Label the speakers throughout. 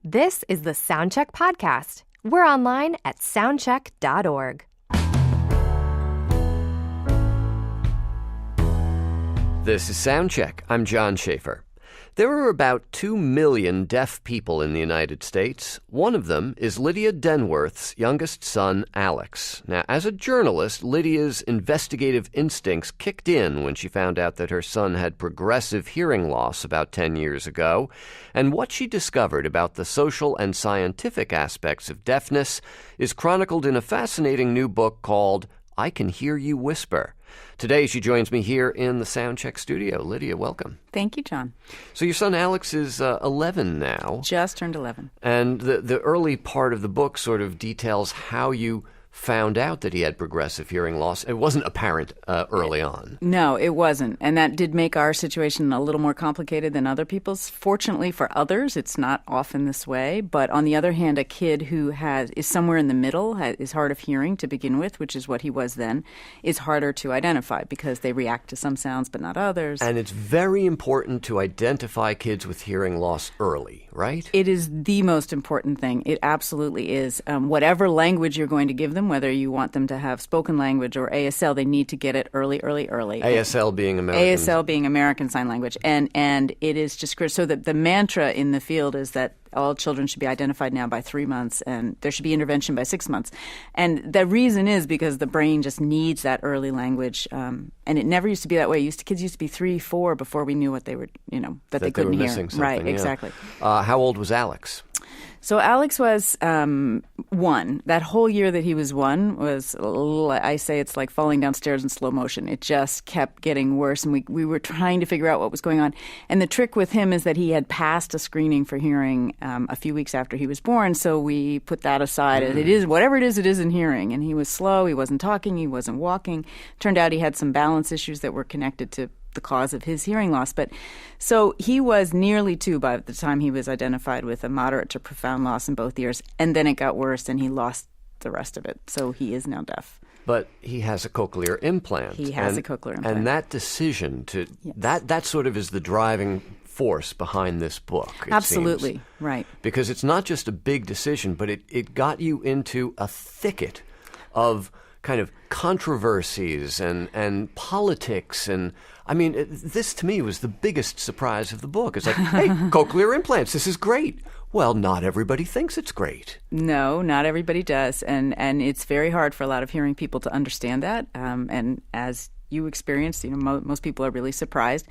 Speaker 1: This is the Soundcheck Podcast. We're online at soundcheck.org.
Speaker 2: This is Soundcheck. I'm John Schaefer. There are about 2 million deaf people in the United States. One of them is Lydia Denworth's youngest son, Alex. Now, as a journalist, Lydia's investigative instincts kicked in when she found out that her son had progressive hearing loss about 10 years ago. And what she discovered about the social and scientific aspects of deafness is chronicled in a fascinating new book called I Can Hear You Whisper. Today, she joins me here in the Soundcheck studio. Lydia, welcome.
Speaker 3: Thank you, John.
Speaker 2: So your son Alex is 11 now.
Speaker 3: Just turned 11.
Speaker 2: And the early part of the book sort of details how you found out that he had progressive hearing loss. It wasn't apparent early on.
Speaker 3: No, it wasn't. And that did make our situation a little more complicated than other people's. Fortunately for others, it's not often this way. But on the other hand, a kid who is somewhere in the middle, is hard of hearing to begin with, which is what he was then, is harder to identify because they react to some sounds but not others.
Speaker 2: And it's very important to identify kids with hearing loss early, right?
Speaker 3: It is the most important thing. It absolutely is. Whatever language you're going to give them, whether you want them to have spoken language or ASL, they need to get it early.
Speaker 2: ASL being American.
Speaker 3: ASL being American Sign Language. And it is just critical. So the mantra in the field is that all children should be identified now by 3 months, and there should be intervention by 6 months. And the reason is because the brain just needs that early language. And it never used to be that way. Kids used to be 3, 4 before we knew what they were, that they couldn't
Speaker 2: were
Speaker 3: hear.
Speaker 2: Missing something,
Speaker 3: right,
Speaker 2: yeah.
Speaker 3: exactly.
Speaker 2: How old was Alex?
Speaker 3: So Alex was 1. That whole year that he was 1 was, I say it's like falling downstairs in slow motion. It just kept getting worse, and we were trying to figure out what was going on. And the trick with him is that he had passed a screening for hearing a few weeks after he was born, so we put that aside. It is whatever it is in hearing. And he was slow, he wasn't talking, he wasn't walking. Turned out he had some balance issues that were connected to the cause of his hearing loss. But so he was nearly 2 by the time he was identified with a moderate to profound loss in both ears. And then it got worse and he lost the rest of it. So he is now deaf.
Speaker 2: But he has a cochlear implant.
Speaker 3: He has a cochlear implant.
Speaker 2: And that decision that sort of is the driving force behind this book.
Speaker 3: Absolutely,
Speaker 2: seems.
Speaker 3: Right.
Speaker 2: Because it's not just a big decision, but it got you into a thicket of kind of controversies and politics. And I mean, this to me was the biggest surprise of the book. It's like, hey, cochlear implants, this is great. Well, not everybody thinks it's great.
Speaker 3: No, not everybody does. And it's very hard for a lot of hearing people to understand that. And as you experienced, most people are really surprised.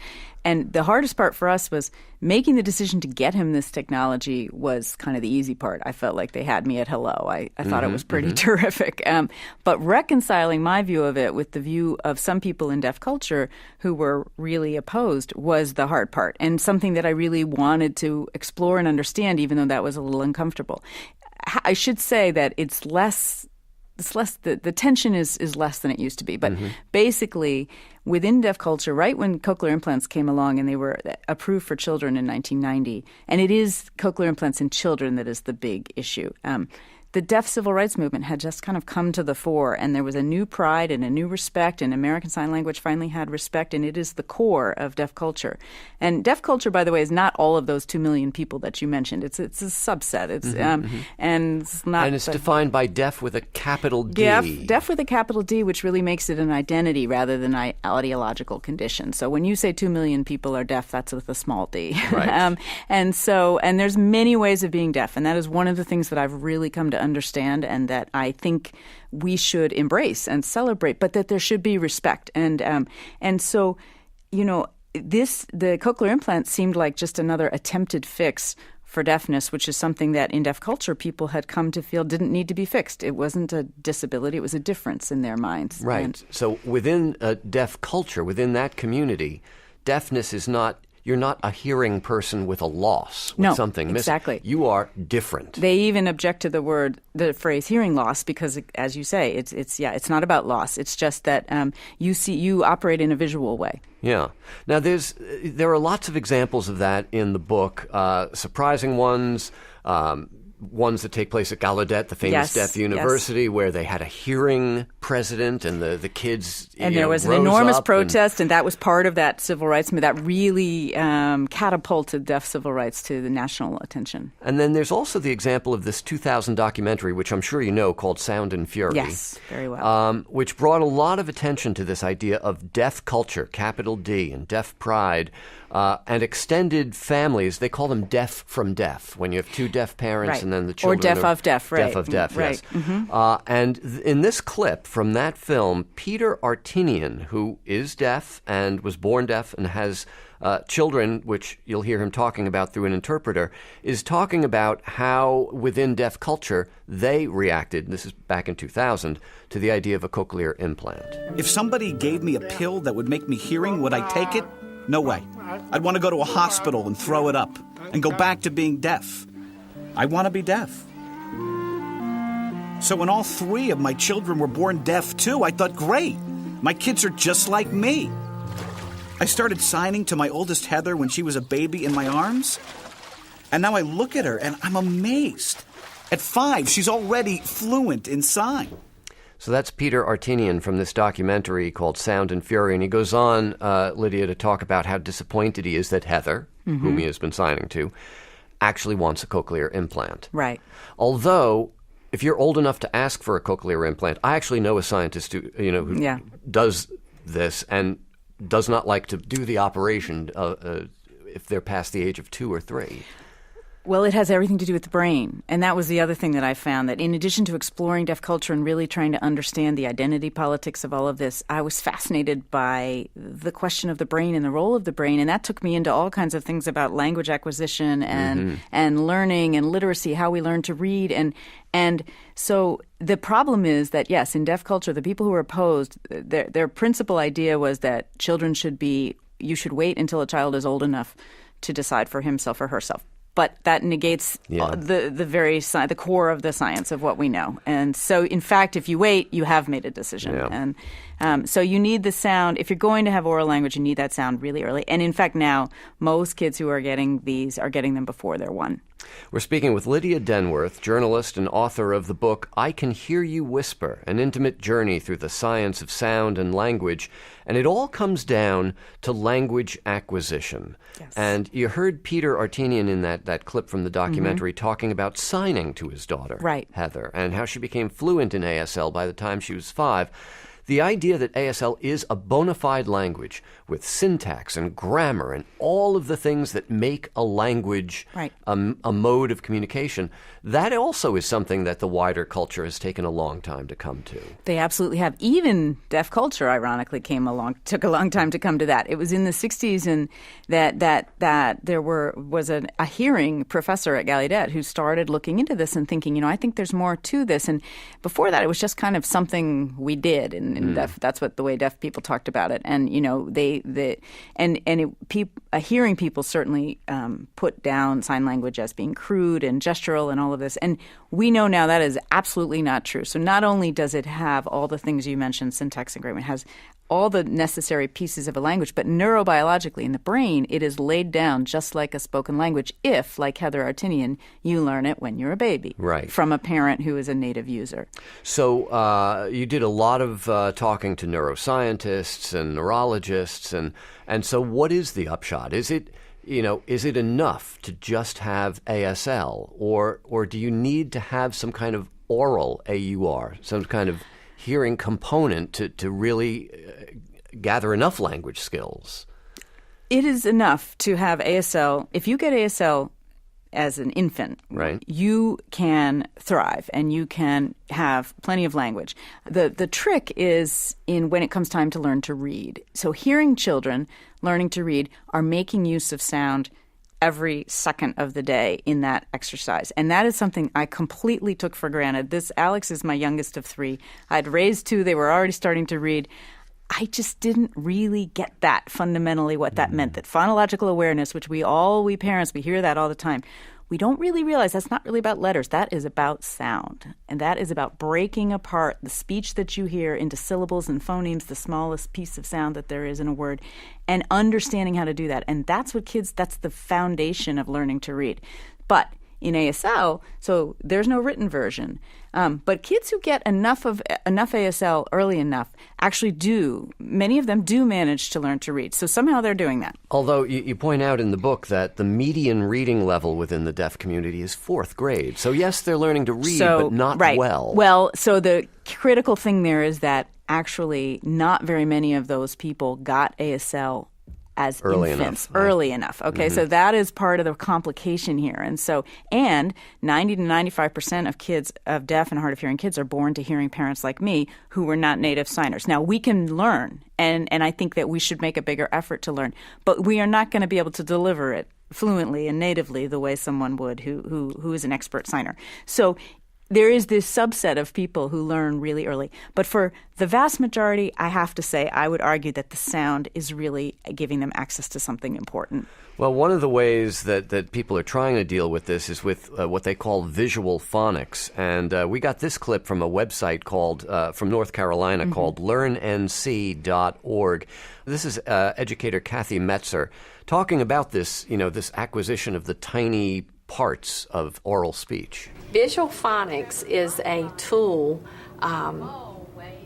Speaker 3: And the hardest part for us was making the decision to get him this technology was kind of the easy part. I felt like they had me at hello. I thought it was pretty terrific. But reconciling my view of it with the view of some people in deaf culture who were really opposed was the hard part, and something that I really wanted to explore and understand, even though that was a little uncomfortable. I should say that it's less, the tension is less than it used to be. But basically, within deaf culture, right when cochlear implants came along and they were approved for children in 1990, and it is cochlear implants in children that is the big issue. The deaf civil rights movement had just kind of come to the fore, and there was a new pride and a new respect, and American Sign Language finally had respect, and it is the core of deaf culture. And deaf culture, by the way, is not all of those 2 million people that you mentioned. It's a subset. It's and it's not.
Speaker 2: And it's defined by deaf with a capital D.
Speaker 3: Deaf with a capital D, which really makes it an identity rather than an ideological condition. So when you say 2 million people are deaf, that's with a small d.
Speaker 2: Right.
Speaker 3: And there's many ways of being deaf, and that is one of the things that I've really come to understand, and that I think we should embrace and celebrate, but that there should be respect. And so, the cochlear implant seemed like just another attempted fix for deafness, which is something that in deaf culture people had come to feel didn't need to be fixed. It wasn't a disability, it was a difference in their minds.
Speaker 2: Right. So within deaf culture, within that community, deafness is not, you're not a hearing person with a loss, with something missing.
Speaker 3: Exactly.
Speaker 2: You are different.
Speaker 3: They even object to the phrase hearing loss because, as you say, it's not about loss. It's just that you operate in a visual way.
Speaker 2: Yeah. Now, there are lots of examples of that in the book, surprising ones, ones that take place at Gallaudet, the famous deaf university, where they had a hearing president and the kids
Speaker 3: and there was an enormous protest, and that was part of that civil rights movement that really catapulted deaf civil rights to the national attention.
Speaker 2: And then there's also the example of this 2000 documentary, which I'm sure you know, called Sound and Fury.
Speaker 3: Yes, very well.
Speaker 2: Which brought a lot of attention to this idea of deaf culture, capital D, and deaf pride, and extended families. They call them deaf from deaf, when you have two deaf parents and then the children.
Speaker 3: Or deaf of deaf, right.
Speaker 2: Deaf of deaf,
Speaker 3: right.
Speaker 2: yes. Mm-hmm. And in this clip from that film, Peter Artinian, who is deaf and was born deaf and has children, which you'll hear him talking about through an interpreter, is talking about how within deaf culture they reacted, this is back in 2000, to the idea of a cochlear implant.
Speaker 4: If somebody gave me a pill that would make me hearing, would I take it? No way. I'd want to go to a hospital and throw it up and go back to being deaf. I want to be deaf. So when all three of my children were born deaf too, I thought, great, my kids are just like me. I started signing to my oldest Heather when she was a baby in my arms. And now I look at her and I'm amazed. At 5, she's already fluent in sign.
Speaker 2: So that's Peter Artinian from this documentary called Sound and Fury. And he goes on, Lydia, to talk about how disappointed he is that Heather, whom he has been signing to, actually wants a cochlear implant.
Speaker 3: Right.
Speaker 2: Although, if you're old enough to ask for a cochlear implant, I actually know a scientist who does this and does not like to do the operation if they're past the age of 2 or 3.
Speaker 3: Well, it has everything to do with the brain. And that was the other thing that I found, that in addition to exploring deaf culture and really trying to understand the identity politics of all of this, I was fascinated by the question of the brain and the role of the brain. And that took me into all kinds of things about language acquisition and learning and literacy, how we learn to read. And so the problem is that, yes, in deaf culture, the people who were opposed, their principal idea was that you should wait until a child is old enough to decide for himself or herself. But that negates the core of the science of what we know. And so, in fact, if you wait, you have made a decision. Yeah. And so you need the sound. If you're going to have oral language, you need that sound really early. And in fact, now, most kids who are getting these are getting them before they're 1.
Speaker 2: We're speaking with Lydia Denworth, journalist and author of the book I Can Hear You Whisper, an intimate journey through the science of sound and language. And it all comes down to language acquisition. Yes. And you heard Peter Artinian in that clip from the documentary talking about signing to his daughter, Heather, and how she became fluent in ASL by the time she was 5. The idea that ASL is a bona fide language with syntax and grammar and all of the things that make a language a mode of communication, that also is something that the wider culture has taken a long time to come to.
Speaker 3: They absolutely have. Even deaf culture, ironically, took a long time to come to that. It was in the 60s and that there was a hearing professor at Gallaudet who started looking into this and thinking, I think there's more to this. And before that, it was just kind of something we did in deaf. That's the way deaf people talked about it. And hearing people certainly put down sign language as being crude and gestural and all of this. And we know now that is absolutely not true. So not only does it have all the things you mentioned, syntax and grammar, it has all the necessary pieces of a language, but neurobiologically in the brain, it is laid down just like a spoken language if, like Heather Artinian, you learn it when you're a baby from a parent who is a native user.
Speaker 2: So you did a lot of talking to neuroscientists and neurologists, and so what is the upshot? Is it enough to just have ASL, or do you need to have some kind of oral AUR, some kind of hearing component to really gather enough language skills?
Speaker 3: It is enough to have ASL. If you get ASL as an infant, you can thrive and you can have plenty of language. The trick is in when it comes time to learn to read. So hearing children learning to read are making use of sound every second of the day in that exercise. And that is something I completely took for granted. Alex is my youngest of 3. I'd raised 2. They were already starting to read. I just didn't really get that fundamentally what that meant, that phonological awareness, which we parents, we hear that all the time. We don't really realize that's not really about letters. That is about sound. And that is about breaking apart the speech that you hear into syllables and phonemes, the smallest piece of sound that there is in a word, and understanding how to do that. And that's the foundation of learning to read. But in ASL, so there's no written version. But kids who get enough ASL early enough actually many of them do manage to learn to read. So somehow they're doing that.
Speaker 2: Although you point out in the book that the median reading level within the deaf community is 4th grade. So yes, they're learning to read, but not well.
Speaker 3: Well, so the critical thing there is that actually not very many of those people got ASL as infants early enough. Okay, so that is part of the complication here. And 90 to 95% of deaf and hard of hearing kids are born to hearing parents like me who were not native signers. Now, we can learn, and I think that we should make a bigger effort to learn, but we are not going to be able to deliver it fluently and natively the way someone would who is an expert signer. So there is this subset of people who learn really early. But for the vast majority, I have to say, I would argue that the sound is really giving them access to something important.
Speaker 2: Well, one of the ways that people are trying to deal with this is with what they call visual phonics. And we got this clip from a website called from North Carolina called learnnc.org. This is educator Kathy Metzer talking about this, this acquisition of the tiny parts of oral speech.
Speaker 5: Visual phonics is a tool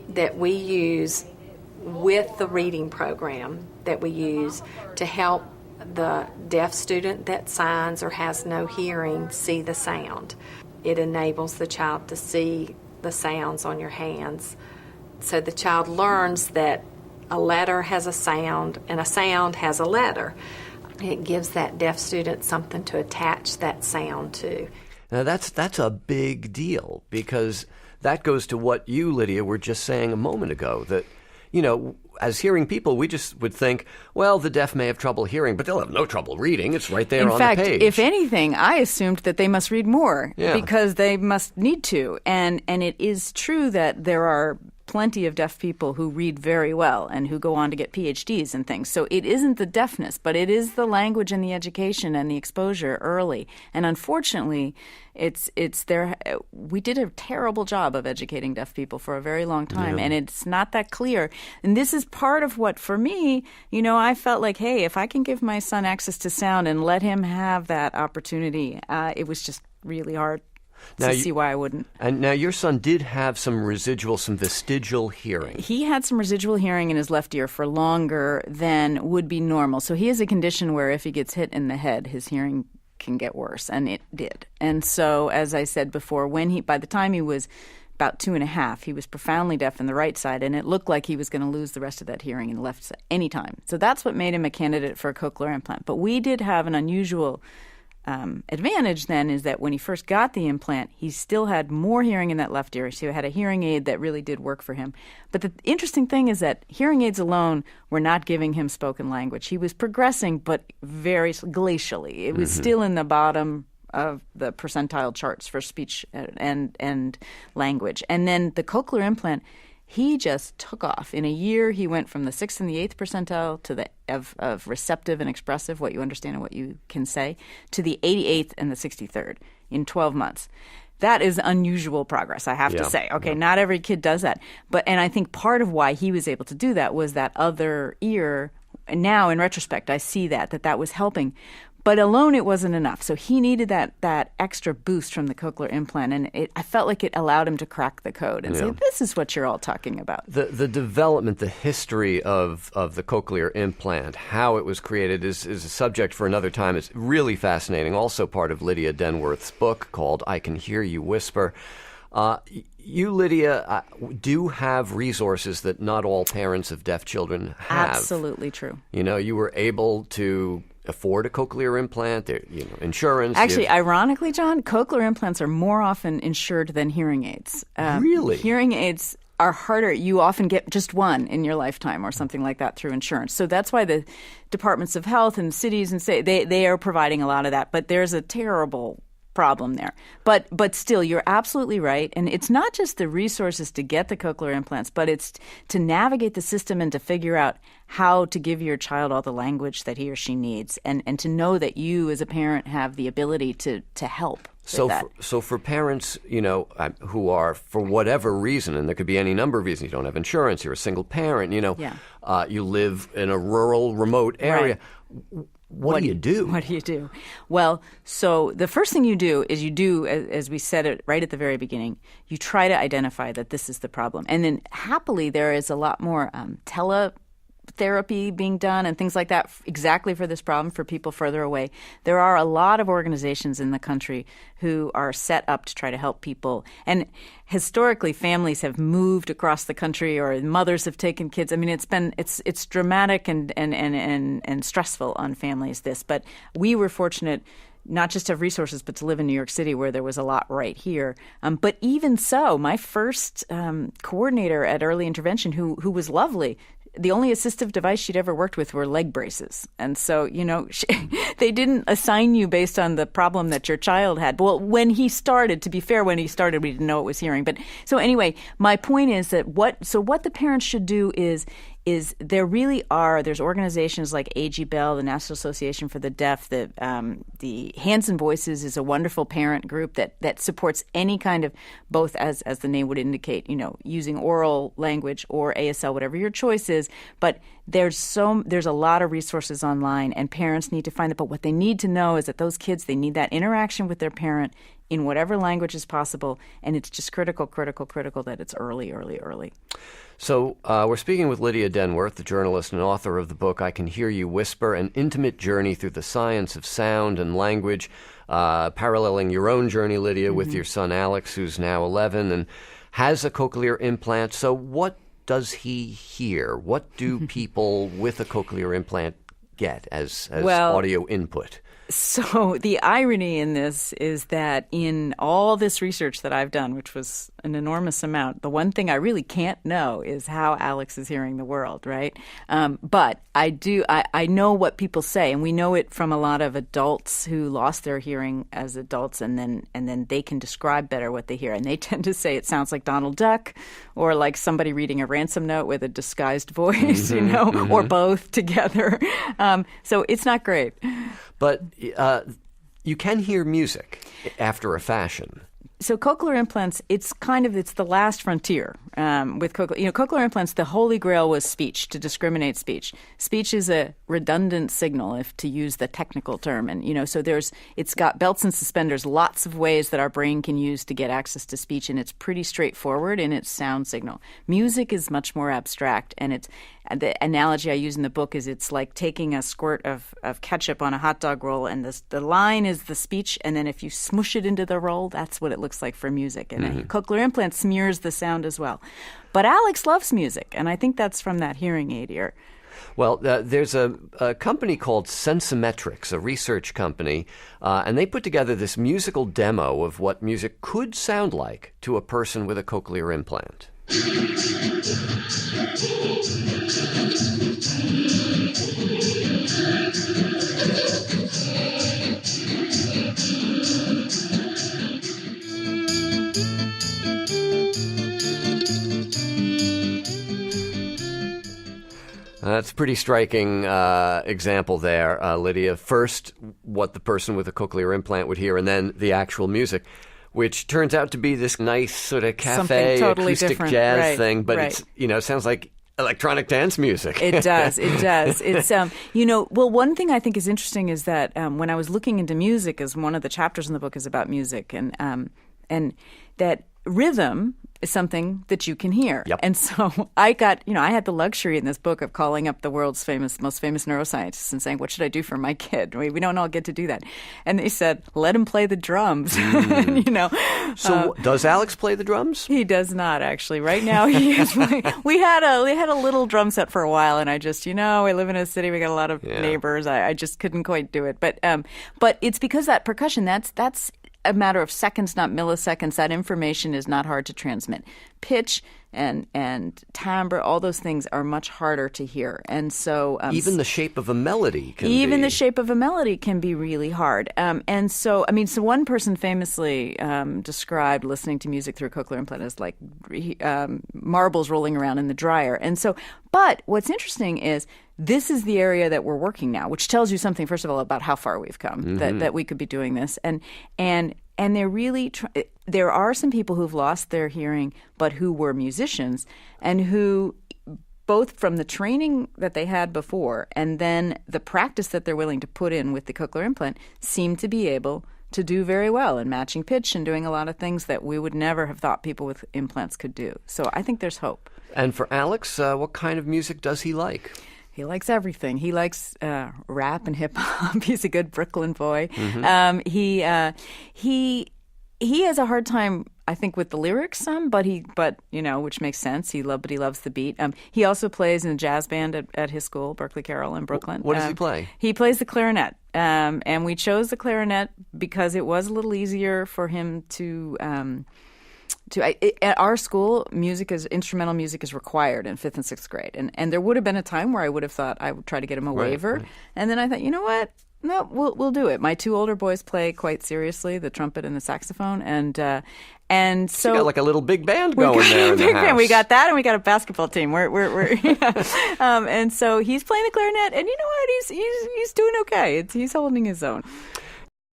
Speaker 5: that we use with the reading program that we use to help the deaf student that signs or has no hearing see the sound. It enables the child to see the sounds on your hands. So the child learns that a letter has a sound and a sound has a letter. It gives that deaf student something to attach that sound to.
Speaker 2: Now that's a big deal, because that goes to what you, Lydia, were just saying a moment ago, that, as hearing people, we just would think, well, the deaf may have trouble hearing, but they'll have no trouble reading. It's right there on the page.
Speaker 3: In fact, if anything, I assumed that they must read more because they must need to. And it is true that there are plenty of deaf people who read very well and who go on to get PhDs and things. So it isn't the deafness, but it is the language and the education and the exposure early. And unfortunately, it's there. We did a terrible job of educating deaf people for a very long time, and it's not that clear. And this is part of what, for me, I felt like, hey, if I can give my son access to sound and let him have that opportunity, it was just really hard to see why I wouldn't.
Speaker 2: And now your son did have some vestigial hearing.
Speaker 3: He had some residual hearing in his left ear for longer than would be normal. So he has a condition where if he gets hit in the head, his hearing can get worse, and it did. And so, as I said before, by the time he was about 2.5, he was profoundly deaf in the right side, and it looked like he was going to lose the rest of that hearing in the left side anytime. So that's what made him a candidate for a cochlear implant. But we did have an unusual advantage then, is that when he first got the implant, he still had more hearing in that left ear. So he had a hearing aid that really did work for him. But the interesting thing is that hearing aids alone were not giving him spoken language. He was progressing, but very glacially. It was still in the bottom of the percentile charts for speech and language. And then the cochlear implant, he just took off. In a year, he went from the 6th and the 8th percentile to the of receptive and expressive, what you understand and what you can say, to the 88th and the 63rd in 12 months. That is unusual progress, I have to say. Okay, not every kid does that. And I think part of why he was able to do that was that other ear. And now, in retrospect, I see that was helping. But alone, it wasn't enough. So he needed that extra boost from the cochlear implant, and I felt like it allowed him to crack the code and say, this is what you're all talking about.
Speaker 2: The development, the history of the cochlear implant, how it was created is a subject for another time. It's really fascinating. Also part of Lydia Denworth's book called I Can Hear You Whisper. You, Lydia, do have resources that not all parents of deaf children have.
Speaker 3: Absolutely true.
Speaker 2: You were able to afford a cochlear implant, insurance.
Speaker 3: Actually, ironically, John, cochlear implants are more often insured than hearing aids.
Speaker 2: Really?
Speaker 3: Hearing aids are harder. You often get just one in your lifetime or something like that through insurance. So that's why the departments of health and cities and state, they are providing a lot of that. But there's a terrible problem there. But still, you're absolutely right. And it's not just the resources to get the cochlear implants, but it's to navigate the system and to figure out how to give your child all the language that he or she needs, and to know that you as a parent have the ability to help.
Speaker 2: So for parents, who are, for whatever reason, and there could be any number of reasons, you don't have insurance, you're a single parent, you live in a rural, remote area.
Speaker 3: Right.
Speaker 2: what do you do?
Speaker 3: What do you do? Well, so the first thing you do is as we said it right at the very beginning, you try to identify that this is the problem. And then happily, there is a lot more teletherapy being done and things like that exactly for this problem for people further away. There are a lot of organizations in the country who are set up to try to help people. And historically, families have moved across the country, or mothers have taken kids. I mean, it's dramatic and stressful on families, this. But we were fortunate not just to have resources, but to live in New York City where there was a lot right here. But even so, my first coordinator at early intervention, who was lovely, the only assistive device she'd ever worked with were leg braces. And so, they didn't assign you based on the problem that your child had. Well, when he started, to be fair, we didn't know it was hearing. But so anyway, my point is that what the parents should do is there's organizations like A.G. Bell, the National Association for the Deaf, the Hands and Voices is a wonderful parent group that supports any kind of, both as the name would indicate, using oral language or ASL, whatever your choice is. But there's a lot of resources online, and parents need to find it. But what they need to know is that those kids, they need that interaction with their parent in whatever language is possible, and it's just critical that it's early.
Speaker 2: So we're speaking with Lydia Denworth, the journalist and author of the book I Can Hear You Whisper, An Intimate Journey Through the Science of Sound and Language, paralleling your own journey, Lydia, with your son Alex, who's now 11 and has a cochlear implant. So what does he hear? What do people with a cochlear implant get as audio input?
Speaker 3: So the irony in this is that in all this research that I've done, which was an enormous amount, the one thing I really can't know is how Alex is hearing the world, right? But I know what people say, and we know it from a lot of adults who lost their hearing as adults, and then they can describe better what they hear. And they tend to say it sounds like Donald Duck, or like somebody reading a ransom note with a disguised voice, or both together. So it's not great.
Speaker 2: But you can hear music after a fashion.
Speaker 3: So cochlear implants, it's the last frontier with cochlear implants. The holy grail was speech, to discriminate speech. Speech is a redundant signal, if to use the technical term, and so it's got belts and suspenders, lots of ways that our brain can use to get access to speech, and it's pretty straightforward in its sound signal. Music is much more abstract, and the analogy I use in the book is it's like taking a squirt of ketchup on a hot dog roll, and the line is the speech, and then if you smush it into the roll, that's what it looks like for music. And a cochlear implant smears the sound as well. But Alex loves music, and I think that's from that hearing aid ear.
Speaker 2: Well, there's a company called Sensimetrics, a research company, and they put together this musical demo of what music could sound like to a person with a cochlear implant. That's a pretty striking example there, Lydia. First, what the person with a cochlear implant would hear, and then the actual music, which turns out to be this nice sort of cafe
Speaker 3: totally
Speaker 2: acoustic
Speaker 3: different.
Speaker 2: jazz thing, but it sounds like electronic dance music.
Speaker 3: It does. It's well, one thing I think is interesting is that when I was looking into music, as one of the chapters in the book is about music, and that rhythm is something that you can hear.
Speaker 2: Yep.
Speaker 3: And so I had the luxury in this book of calling up the world's most famous neuroscientists and saying, what should I do for my kid? We don't all get to do that. And they said, let him play the drums.
Speaker 2: So does Alex play the drums?
Speaker 3: He does not, actually. Right now, he is we had a little drum set for a while, and I just, we live in a city, we got a lot of neighbors. I just couldn't quite do it. But it's because that percussion, that's a matter of seconds, not milliseconds. That information is not hard to transmit. Pitch and timbre, all those things are much harder to hear. And so
Speaker 2: even the shape of a melody can
Speaker 3: be really hard. And so one person famously described listening to music through a cochlear implant as like marbles rolling around in the dryer. And so, but what's interesting is this is the area that we're working now, which tells you something, first of all, about how far we've come, that we could be doing this. And they're really there are some people who've lost their hearing, but who were musicians and who both from the training that they had before and then the practice that they're willing to put in with the cochlear implant, seem to be able to do very well in matching pitch and doing a lot of things that we would never have thought people with implants could do. So I think there's hope.
Speaker 2: And for Alex, what kind of music does he like?
Speaker 3: He likes everything. He likes rap and hip hop. He's a good Brooklyn boy. He has a hard time, I think, with the lyrics some, but which makes sense. But he loves the beat. He also plays in a jazz band at his school, Berkeley Carroll in Brooklyn.
Speaker 2: What does he play?
Speaker 3: He plays the clarinet. And we chose the clarinet because it was a little easier for him to. At our school, instrumental music is required in 5th and 6th grade, and there would have been a time where I would have thought I would try to get him a waiver, and then I thought, you know what? No, we'll do it. My 2 older boys play quite seriously the trumpet and the saxophone, and so
Speaker 2: you got like a little big band going there in the house.
Speaker 3: Band. We got that, and we got a basketball team. We're and so he's playing the clarinet, and you know what? He's doing okay. He's holding his own.